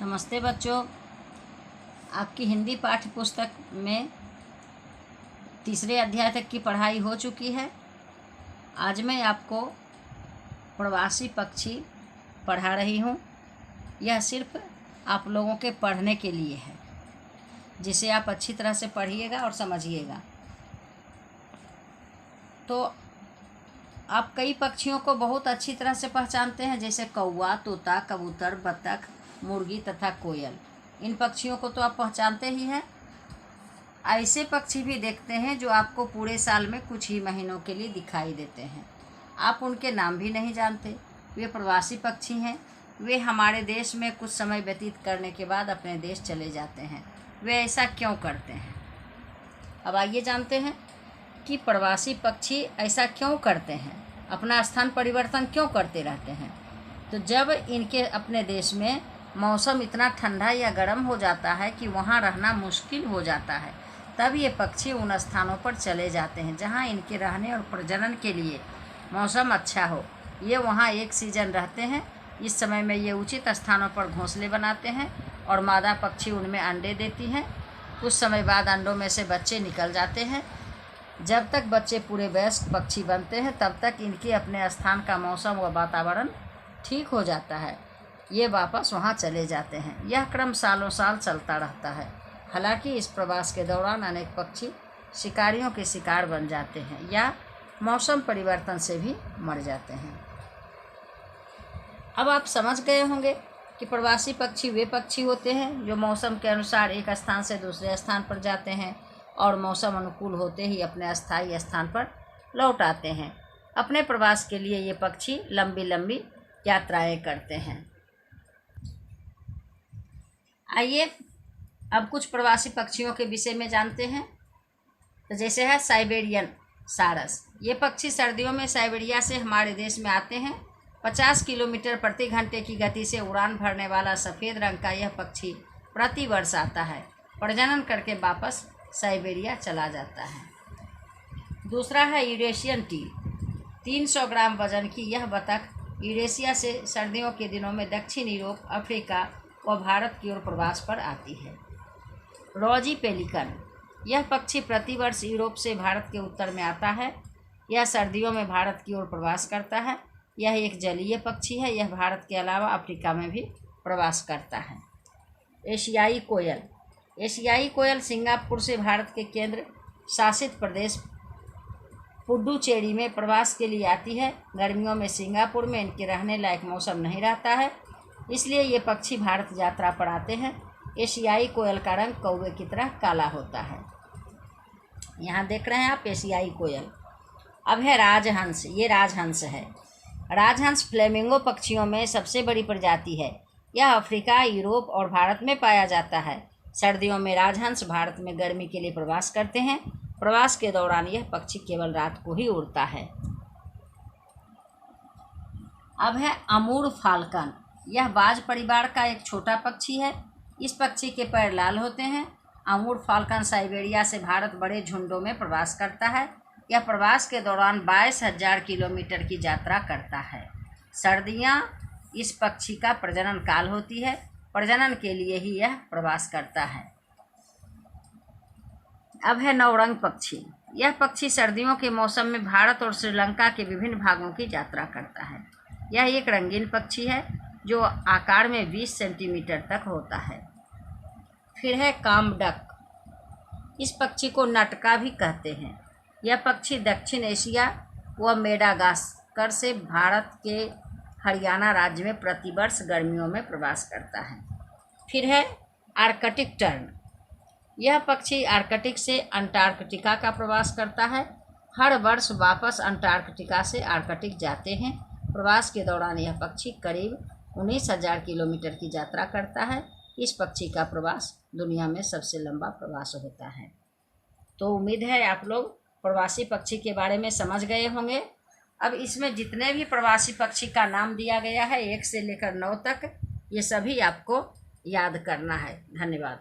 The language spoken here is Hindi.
नमस्ते बच्चों, आपकी हिंदी पाठ्य पुस्तक में तीसरे अध्याय तक की पढ़ाई हो चुकी है। आज मैं आपको प्रवासी पक्षी पढ़ा रही हूँ। यह सिर्फ आप लोगों के पढ़ने के लिए है, जिसे आप अच्छी तरह से पढ़िएगा और समझिएगा। तो आप कई पक्षियों को बहुत अच्छी तरह से पहचानते हैं, जैसे कौवा, तोता, कबूतर, बत्तख, मुर्गी तथा कोयल। इन पक्षियों को तो आप पहचानते ही हैं। ऐसे पक्षी भी देखते हैं जो आपको पूरे साल में कुछ ही महीनों के लिए दिखाई देते हैं। आप उनके नाम भी नहीं जानते। वे प्रवासी पक्षी हैं। वे हमारे देश में कुछ समय व्यतीत करने के बाद अपने देश चले जाते हैं। वे ऐसा क्यों करते हैं? अब आइए जानते हैं कि प्रवासी पक्षी ऐसा क्यों करते हैं, अपना स्थान परिवर्तन क्यों करते रहते हैं। तो जब इनके अपने देश में मौसम इतना ठंडा या गर्म हो जाता है कि वहाँ रहना मुश्किल हो जाता है, तब ये पक्षी उन स्थानों पर चले जाते हैं जहाँ इनके रहने और प्रजनन के लिए मौसम अच्छा हो। ये वहाँ एक सीजन रहते हैं। इस समय में ये उचित स्थानों पर घोंसले बनाते हैं और मादा पक्षी उनमें अंडे देती हैं। कुछ समय बाद अंडों में से बच्चे निकल जाते हैं। जब तक बच्चे पूरे वयस्क पक्षी बनते हैं, तब तक इनके अपने स्थान का मौसम व वातावरण ठीक हो जाता है। ये वापस वहाँ चले जाते हैं। यह क्रम सालों साल चलता रहता है। हालांकि इस प्रवास के दौरान अनेक पक्षी शिकारियों के शिकार बन जाते हैं या मौसम परिवर्तन से भी मर जाते हैं। अब आप समझ गए होंगे कि प्रवासी पक्षी वे पक्षी होते हैं जो मौसम के अनुसार एक स्थान से दूसरे स्थान पर जाते हैं और मौसम अनुकूल होते ही अपने अस्थायी स्थान पर लौट आते हैं। अपने प्रवास के लिए ये पक्षी लंबी लंबी यात्राएं करते हैं। आइए अब कुछ प्रवासी पक्षियों के विषय में जानते हैं। तो जैसे है साइबेरियन सारस। ये पक्षी सर्दियों में साइबेरिया से हमारे देश में आते हैं। 50 किलोमीटर प्रति घंटे की गति से उड़ान भरने वाला सफ़ेद रंग का यह पक्षी प्रति वर्ष आता है। प्रजनन करके वापस साइबेरिया चला जाता है। दूसरा है यूरेशियन टील। 300 ग्राम वजन की यह बतख यूरेशिया से सर्दियों के दिनों में दक्षिण यूरोप, अफ्रीका व भारत की ओर प्रवास पर आती है। रोजी पेलिकन। यह पक्षी प्रतिवर्ष यूरोप से भारत के उत्तर में आता है। यह सर्दियों में भारत की ओर प्रवास करता है। यह एक जलीय पक्षी है। यह भारत के अलावा अफ्रीका में भी प्रवास करता है। एशियाई कोयल। एशियाई कोयल सिंगापुर से भारत के केंद्र शासित प्रदेश पुडुचेरी में प्रवास के लिए आती है। गर्मियों में सिंगापुर में इनके रहने लायक मौसम नहीं रहता है, इसलिए ये पक्षी भारत यात्रा पर आते हैं। एशियाई कोयल का रंग कौवे की तरह काला होता है। यहाँ देख रहे हैं आप एशियाई कोयल। अब है राजहंस। ये राजहंस है। राजहंस फ्लेमिंगो पक्षियों में सबसे बड़ी प्रजाति है। यह अफ्रीका, यूरोप और भारत में पाया जाता है। सर्दियों में राजहंस भारत में गर्मी के लिए प्रवास करते हैं। प्रवास के दौरान यह पक्षी केवल रात को ही उड़ता है। अब है अमूर फाल्कन। यह बाज परिवार का एक छोटा पक्षी है। इस पक्षी के पैर लाल होते हैं। अमूर फाल्कन साइबेरिया से भारत बड़े झुंडों में प्रवास करता है। यह प्रवास के दौरान 22,000 किलोमीटर की यात्रा करता है। सर्दियाँ इस पक्षी का प्रजनन काल होती है। प्रजनन के लिए ही यह प्रवास करता है। अब है नौरंग पक्षी। यह पक्षी सर्दियों के मौसम में भारत और श्रीलंका के विभिन्न भागों की यात्रा करता है। यह एक रंगीन पक्षी है जो आकार में 20 सेंटीमीटर तक होता है। फिर है कामडक। इस पक्षी को नटका भी कहते हैं। यह पक्षी दक्षिण एशिया व मेडागास्कर से भारत के हरियाणा राज्य में प्रतिवर्ष गर्मियों में प्रवास करता है। फिर है आर्कटिक टर्न। यह पक्षी आर्कटिक से अंटार्कटिका का प्रवास करता है। हर वर्ष वापस अंटार्कटिका से आर्कटिक जाते हैं। प्रवास के दौरान यह पक्षी करीब 19,000 किलोमीटर की यात्रा करता है। इस पक्षी का प्रवास दुनिया में सबसे लंबा प्रवास होता है। तो उम्मीद है आप लोग प्रवासी पक्षी के बारे में समझ गए होंगे। अब इसमें जितने भी प्रवासी पक्षी का नाम दिया गया है 1 से लेकर 9 तक, ये सभी आपको याद करना है। धन्यवाद।